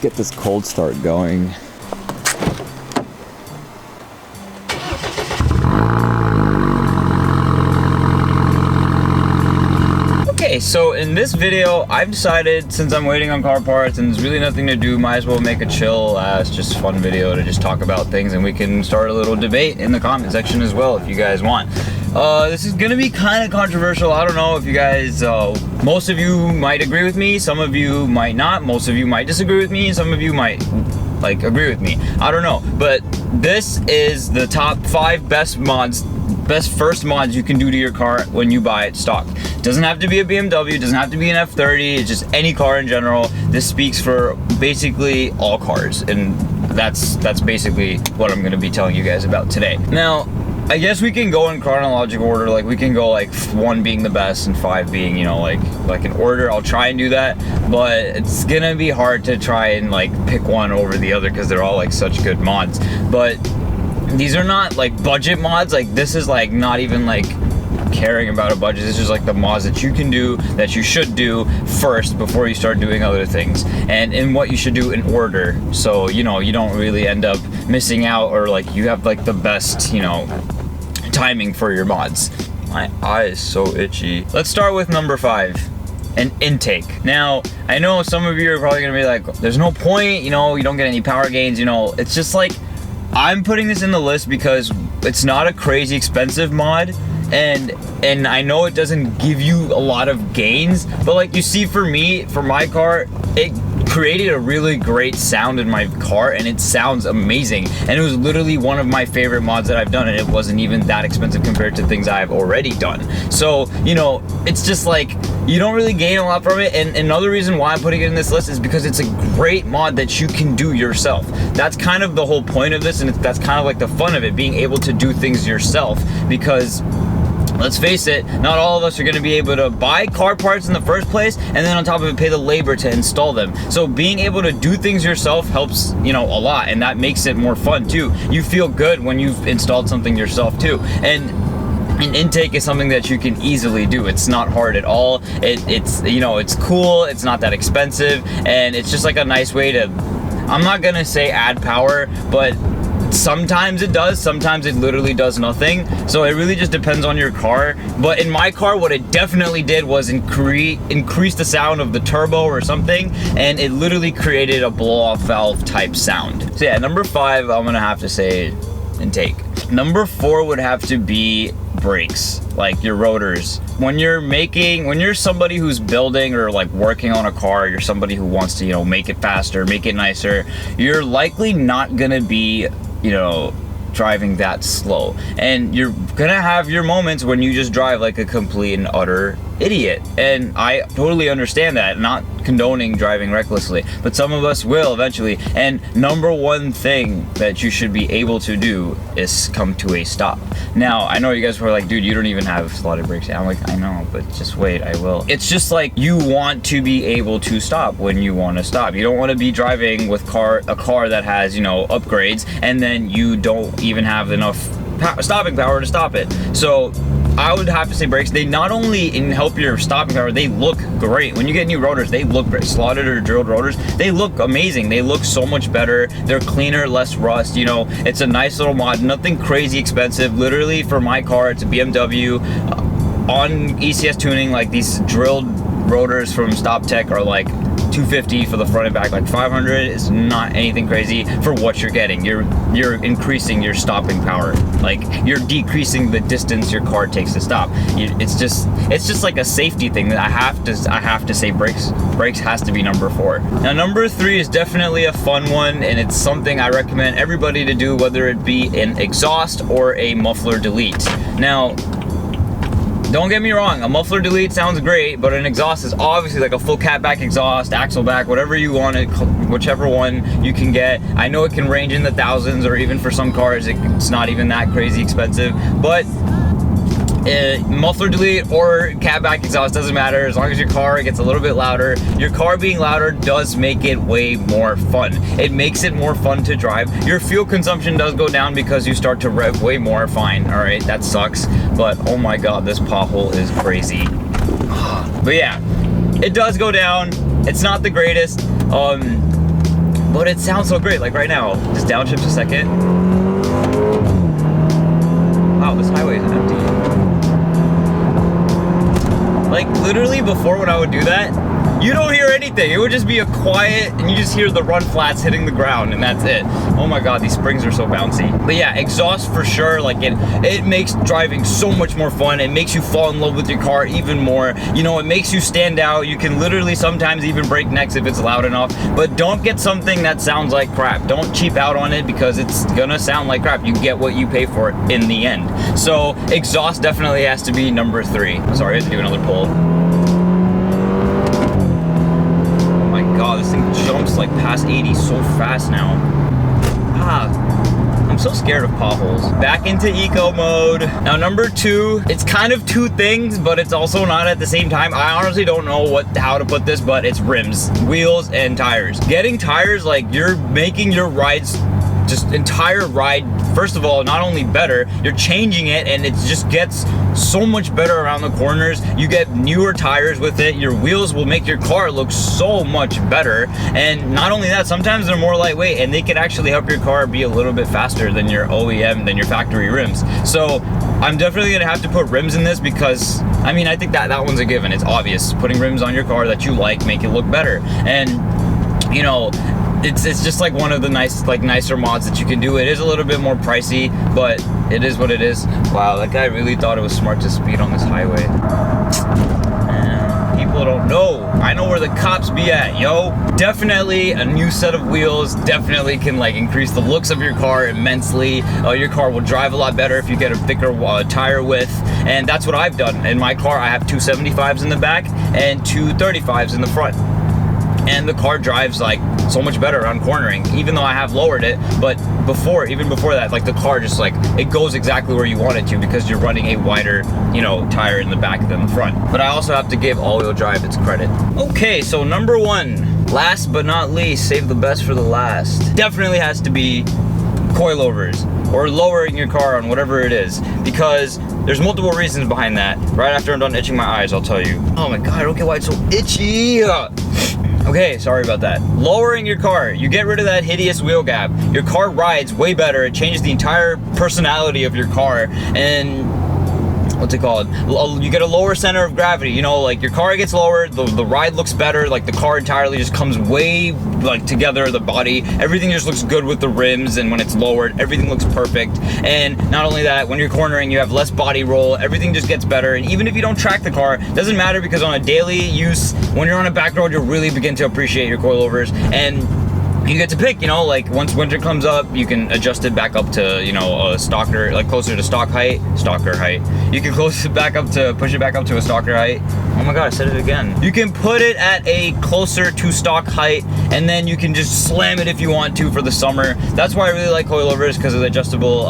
get this cold start going. Okay, so in this video, I've decided, since I'm waiting on car parts and there's really nothing to do, might as well make a chill ass, just fun video to just talk about things, and we can start a little debate in the comment section as well if you guys want. This is gonna be kind of controversial. I don't know if you guys, most of you might agree with me, some of you might not, most of you might disagree with me, some of you might like agree with me. I don't know, but this is the top 5 best first mods you can do to your car when you buy it stock. Doesn't have to be a BMW, doesn't have to be an F30, it's just any car in general. This speaks for basically all cars, and that's basically what I'm gonna be telling you guys about today. Now, I guess we can go in chronological order, like we can go like 1 being the best and 5 being, you know, like in order. I'll try and do that, but it's gonna be hard to try and like pick one over the other because they're all like such good mods. But these are not like budget mods. Like this is like not even like caring about a budget. This is like the mods that you can do, that you should do first before you start doing other things, and in what you should do in order, so you know you don't really end up missing out, or like you have like the best, you know, timing for your mods. My eye is so itchy. Let's start with number 5, an intake. Now, I know some of you are probably gonna be like, there's no point, you know, you don't get any power gains, you know. It's just like, I'm putting this in the list because it's not a crazy expensive mod, and I know it doesn't give you a lot of gains, but like you see, for me, for my car, it created a really great sound in my car, and it sounds amazing, and it was literally one of my favorite mods that I've done, and it wasn't even that expensive compared to things I've already done. So, you know, it's just like, you don't really gain a lot from it. And another reason why I'm putting it in this list is because it's a great mod that you can do yourself. That's kind of the whole point of this, and that's kind of like the fun of it, being able to do things yourself, because let's face it, not all of us are going to be able to buy car parts in the first place, and then on top of it, pay the labor to install them. So being able to do things yourself helps, you know, a lot, and that makes it more fun too. You feel good when you've installed something yourself too. And an intake is something that you can easily do. It's not hard at all. It's, you know, it's cool, it's not that expensive, and it's just like a nice way to, I'm not gonna say add power, but sometimes it does, sometimes it literally does nothing. So it really just depends on your car. But in my car, what it definitely did was increase the sound of the turbo or something, and it literally created a blow-off valve type sound. So yeah, number 5, I'm gonna have to say intake. Number 4 would have to be brakes, like your rotors. When you're somebody who's building or like working on a car, you're somebody who wants to, you know, make it faster, make it nicer, you're likely not gonna be, you know, driving that slow, and you're gonna have your moments when you just drive like a complete and utter idiot, and I totally understand that, not condoning driving recklessly, but some of us will eventually. And number 1 thing that you should be able to do is come to a stop. Now, I know you guys were like, dude, you don't even have slotted brakes. I'm like, I know, but just wait, I will. It's just like, you want to be able to stop when you want to stop. You don't want to be driving with a car that has, you know, upgrades, and then you don't even have enough stopping power to stop it. So I would have to say brakes. They not only help your stopping power, they look great. When you get new rotors, they look great. Slotted or drilled rotors, they look amazing. They look so much better. They're cleaner, less rust, you know. It's a nice little mod, nothing crazy expensive. Literally, for my car, it's a BMW. On ECS tuning, like these drilled rotors from Stop Tech are like $250 for the front and back, like $500 is not anything crazy for what you're getting. You're increasing your stopping power, like you're decreasing the distance your car takes to stop. It's just like a safety thing that I have to say brakes has to be number 4. Now number 3 is definitely a fun one, and it's something I recommend everybody to do, whether it be an exhaust or a muffler delete. Now, don't get me wrong, a muffler delete sounds great, but an exhaust is obviously like a full catback exhaust, axle back, whatever you want it, whichever one you can get. I know it can range in the thousands, or even for some cars, it's not even that crazy expensive, but muffler delete or catback exhaust doesn't matter, as long as your car gets a little bit louder. Your car being louder does make it way more fun. It makes it more fun to drive. Your fuel consumption does go down because you start to rev way more. Fine, all right, that sucks, but oh my god, this pothole is crazy. But yeah, it does go down. It's not the greatest. but it sounds so great. Like right now, just downshift a second. Wow, this highway is empty. Like literally before when I would do that, you don't hear anything. It would just be a quiet, and you just hear the run flats hitting the ground, and that's it. Oh my god, these springs are so bouncy. But yeah, exhaust for sure. Like it makes driving so much more fun. It makes you fall in love with your car even more. You know, it makes you stand out. You can literally sometimes even break necks if it's loud enough. But don't get something that sounds like crap. Don't cheap out on it because it's gonna sound like crap. You get what you pay for it in the end. So exhaust definitely has to be number 3. Sorry, I had to do another pull. God, this thing jumps like past 80 so fast now. I'm so scared of potholes. Back into eco mode. Now number 2, it's kind of 2 things, but it's also not at the same time. I honestly don't know how to put this, but it's rims, wheels, and tires. Getting tires, like you're making your rides, just entire ride, first of all, not only better, you're changing it and it just gets so much better around the corners. You get newer tires with it. Your wheels will make your car look so much better. And not only that, sometimes they're more lightweight and they can actually help your car be a little bit faster than your OEM, than your factory rims. So I'm definitely gonna have to put rims in this because, I mean, I think that one's a given. It's obvious. Putting rims on your car that you like make it look better. And, you know, it's just like one of the nicer mods that you can do. It is a little bit more pricey, but it is what it is. Wow, that guy really thought it was smart to speed on this highway. Man, people don't know. I know where the cops be at, yo. Definitely a new set of wheels definitely can like increase the looks of your car immensely. Your car will drive a lot better if you get a thicker tire width, and that's what I've done. In my car, I have 2 75s in the back and 2 35s in the front. And the car drives like so much better around cornering, even though I have lowered it. But even before that, like the car just like, it goes exactly where you want it to because you're running a wider, you know, tire in the back than the front. But I also have to give all-wheel drive its credit. Okay, so number 1, last but not least, save the best for the last. Definitely has to be coilovers, or lowering your car on whatever it is, because there's multiple reasons behind that. Right after I'm done itching my eyes, I'll tell you. Oh my god, I don't get why it's so itchy. Okay, sorry about that. Lowering your car, you get rid of that hideous wheel gap. Your car rides way better. It changes the entire personality of your car, and what's it called? You get a lower center of gravity. You know, like your car gets lower, the ride looks better. Like the car entirely just comes way like together. The body, everything just looks good with the rims, and when it's lowered, everything looks perfect. And not only that, when you're cornering, you have less body roll. Everything just gets better. And even if you don't track the car, it doesn't matter, because on a daily use, when you're on a back road, you'll really begin to appreciate your coilovers. And you get to pick, you know, like once winter comes up, you can adjust it back up to, you know, a stalker, like closer to stalker height. You can push it back up to a stalker height. Oh my god, I said it again. You can put it at a closer to stock height, and then you can just slam it if you want to for the summer. That's why I really like coilovers, because of the adjustable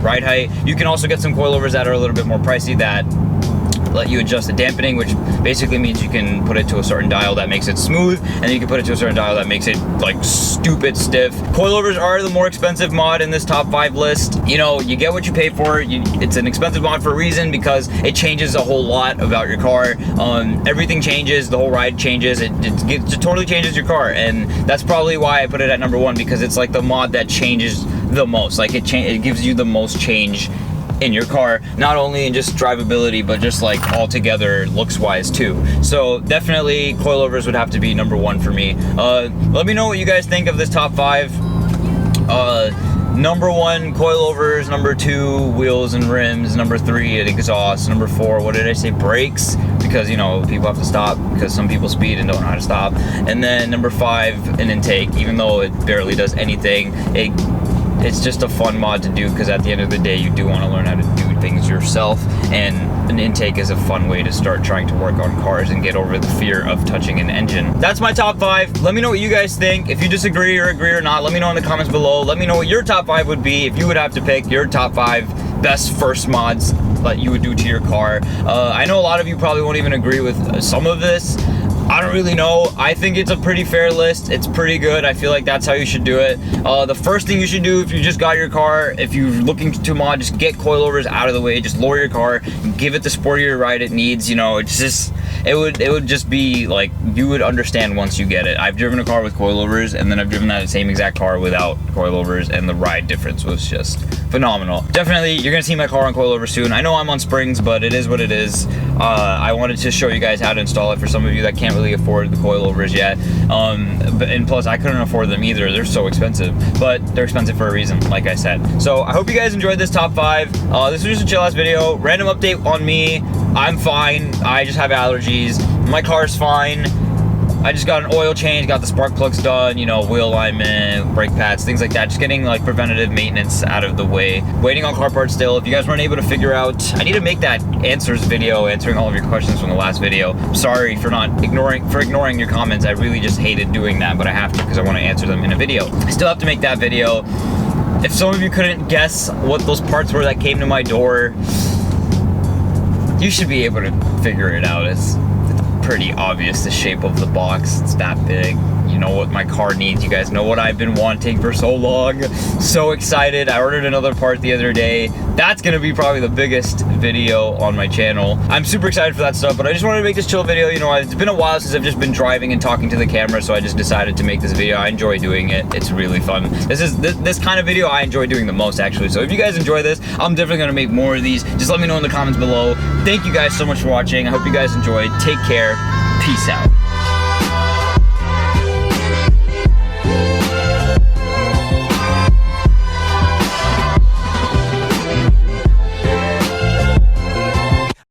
ride height. You can also get some coilovers that are a little bit more pricey that let you adjust the dampening, which basically means you can put it to a certain dial that makes it smooth, and then you can put it to a certain dial that makes it like stupid stiff. Coilovers are the more expensive mod in this top 5 list. You know, you get what you pay for. It's an expensive mod for a reason, because it changes a whole lot about your car. Everything changes, the whole ride changes. It totally changes your car, and that's probably why I put it at number 1, because it's like the mod that changes the most. Like it gives you the most change in your car, not only in just drivability, but just like all together looks wise too. So definitely coilovers would have to be number 1 for me. Let me know what you guys think of this top 5. Number 1, coilovers. Number 2, wheels and rims. Number 3, exhaust. Number 4, what did I say? Brakes, because you know people have to stop, because some people speed and don't know how to stop. And then number 5, an intake. Even though it barely does anything, it's just a fun mod to do, because at the end of the day, you do want to learn how to do things yourself, and an intake is a fun way to start trying to work on cars and get over the fear of touching an engine. That's my top 5. Let me know what you guys think. If you disagree or agree or not, let me know in the comments below. Let me know what your top 5 would be if you would have to pick your top 5 best first mods that you would do to your car. I know a lot of you probably won't even agree with some of this. I don't really know. I think it's a pretty fair list. It's pretty good. I feel like that's how you should do it. The first thing you should do if you just got your car, if you're looking to mod, just get coilovers out of the way. Just lower your car, give it the sportier ride it needs. You know, it's just, it would just be like, you would understand once you get it. I've driven a car with coilovers, and then I've driven that same exact car without coilovers, and the ride difference was just phenomenal. Definitely, you're gonna see my car on coilovers soon. I know I'm on springs, but it is what it is. I wanted to show you guys how to install it for some of you that can't really afford the coilovers yet. And plus, I couldn't afford them either. They're so expensive, but they're expensive for a reason, like I said. So I hope you guys enjoyed this top 5. This was just a chill ass video. Random update on me. I'm fine. I just have allergies. My car's fine. I just got an oil change, got the spark plugs done, you know, wheel alignment, brake pads, things like that. Just getting like preventative maintenance out of the way. Waiting on car parts still. If you guys weren't able to figure out, I need to make that answers video, answering all of your questions from the last video. Sorry for ignoring your comments. I really just hated doing that, but I have to because I want to answer them in a video. I still have to make that video. If some of you couldn't guess what those parts were that came to my door, you should be able to figure it out. It's pretty obvious, the shape of the box. It's that big. You know what my car needs. You guys know what I've been wanting for so long. So excited. I ordered another part the other day. That's gonna be probably the biggest video on my channel. I'm super excited for that stuff, but I just wanted to make this chill video. You know, it's been a while since I've just been driving and talking to the camera, so I just decided to make this video. I enjoy doing it. It's really fun. This kind of video I enjoy doing the most, actually. So if you guys enjoy this, I'm definitely gonna make more of these. Just let me know in the comments below. Thank you guys so much for watching. I hope you guys enjoyed. Take care. Peace out.